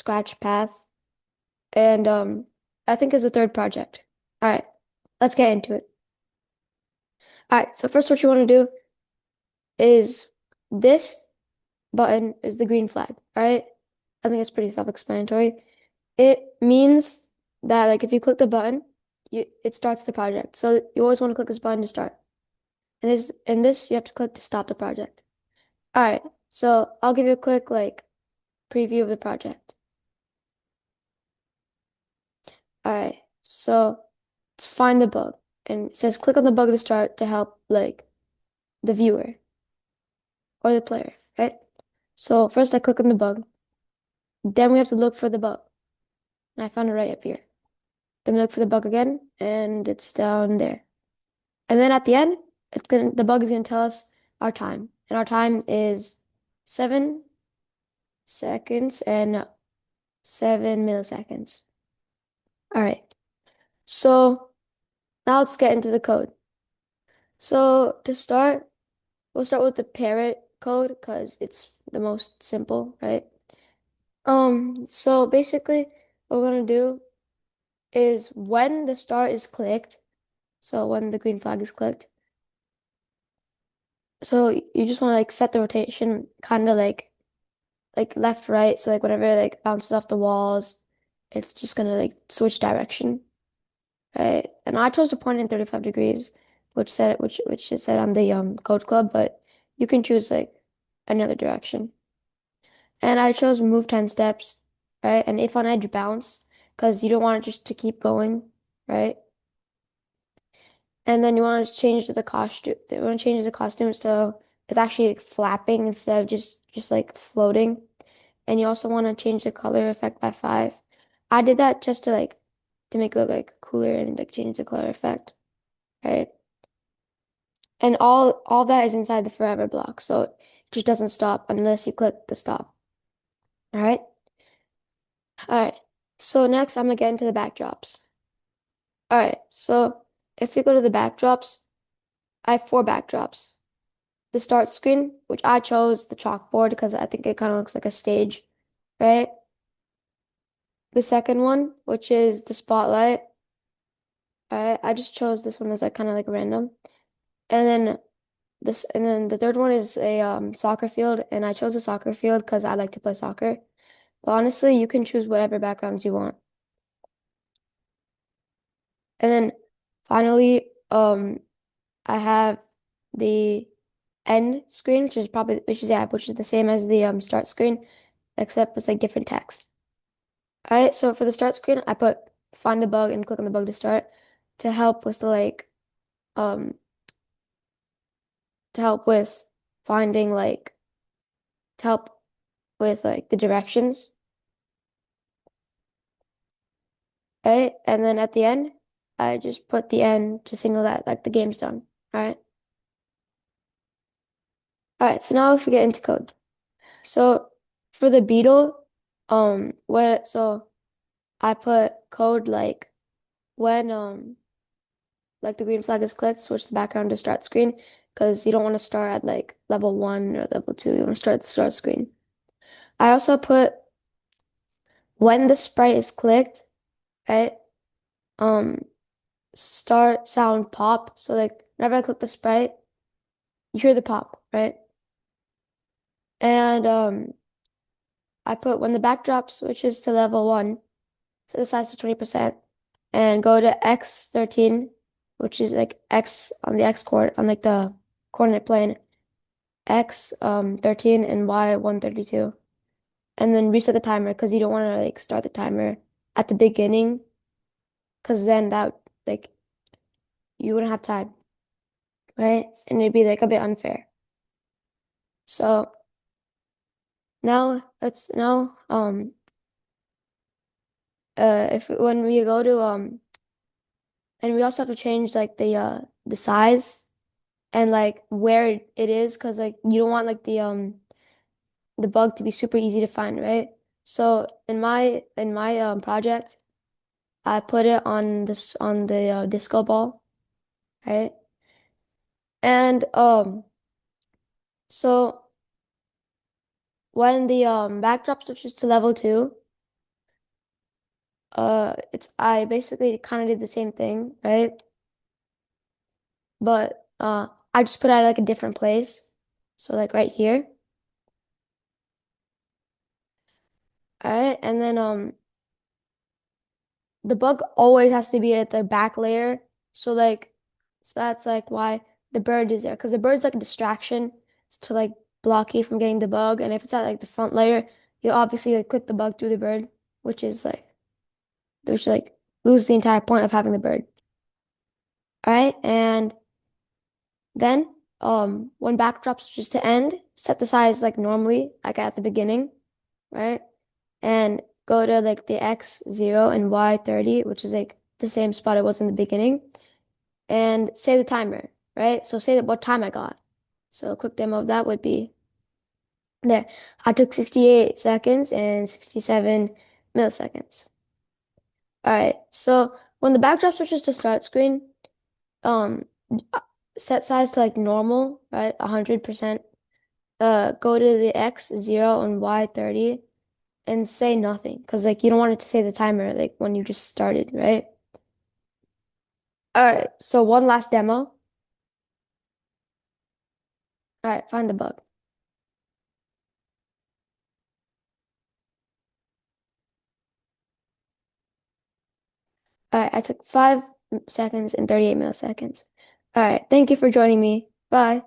scratch path, and I think is the third project. All right, let's get into it. All right, so first what you want to do is this button is the green flag, all right? I think it's pretty self-explanatory. It means that like if you click the button, it starts the project. So you always want to click this button to start. And this you have to click to stop the project. All right, so I'll give you a quick like preview of the project. All right, so let's find the bug. And it says click on the bug to start to help like the viewer or the player, right? So first I click on the bug. Then we have to look for the bug. And I found it right up here. Then we look for the bug again, and it's down there. And then at the end, the bug is gonna tell us our time. And our time is 7 seconds and 7 milliseconds. All right. So now let's get into the code. So to start, we'll start with the parrot code because it's the most simple, right? So basically what we're gonna do is when the start is clicked, so when the green flag is clicked, so you just want to like set the rotation kind of like left, right. So like whenever it like bounces off the walls, it's just gonna like switch direction, right? And I chose to point in 35 degrees, which is said on the code club, but you can choose like another direction. And I chose move 10 steps, right? And if on edge bounce, because you don't want it just to keep going, right? And then you want to change the costume. You want to change the costume so it's actually like flapping instead of just like floating. And you also want to change the color effect by 5. I did that just to like to make it look like cooler and like change the color effect, right? And all that is inside the forever block, so it just doesn't stop unless you click the stop. All right? All right. So next I'm gonna get into the backdrops. All right. So if we go to the backdrops, I have 4 backdrops. The start screen, which I chose the chalkboard because I think it kind of looks like a stage, right? The second one, which is the spotlight. I just chose this one as like kind of like random. And then the third one is a soccer field, and I chose a soccer field because I like to play soccer. But honestly, you can choose whatever backgrounds you want. And then finally, I have the end screen, which is the same as the start screen, except it's like different text. All right, so for the start screen, I put find the bug and click on the bug to start to help with the like um to help with finding like to help with like the directions. Right? And then at the end, I just put the end to signal that like the game's done. All right. All right, so now if we get into code. So for the beetle, where so I put code when like the green flag is clicked, switch the background to start screen because you don't want to start at like level 1 or level 2. You want to start at the start screen. I also put when the sprite is clicked, right? Um, start sound pop. So like whenever I click the sprite, you hear the pop, right? And I put when the backdrop switches to level 1, set the size to 20%, and go to X13, which is like X on the X coord on like the coordinate plane, X 13 and Y 132. And then reset the timer because you don't want to like start the timer at the beginning because then that like you wouldn't have time, right? And it'd be like a bit unfair. So now if when we go to and we also have to change like the size and like where it is because like you don't want like the bug to be super easy to find, right? So in my project, I put it on this on the disco ball, right? And so when the backdrop switches to level 2, It's I basically kind of did the same thing, right? But I just put it at like a different place. So like right here. All right, and then the bug always has to be at the back layer. So like so that's like why the bird is there. Because the bird's like a distraction to like block you from getting the bug. And if it's at like the front layer, you'll obviously like click the bug through the bird, which is like which like lose the entire point of having the bird. All right, and then when backdrop switches to end, set the size like normally, like at the beginning, right? And go to like the X 0 and Y 30, which is like the same spot it was in the beginning, and say the timer, right? So say that what time I got. So a quick demo of that would be there. I took 68 seconds and 67 milliseconds. All right, so when the backdrop switches to start screen, um, uh, set size to like normal, right? 100%. Go to the X 0 and Y 30 and say nothing because like you don't want it to say the timer like when you just started, right? All right, so one last demo. All right, find the bug. All right, I took 5 seconds and 38 milliseconds. All right, thank you for joining me. Bye.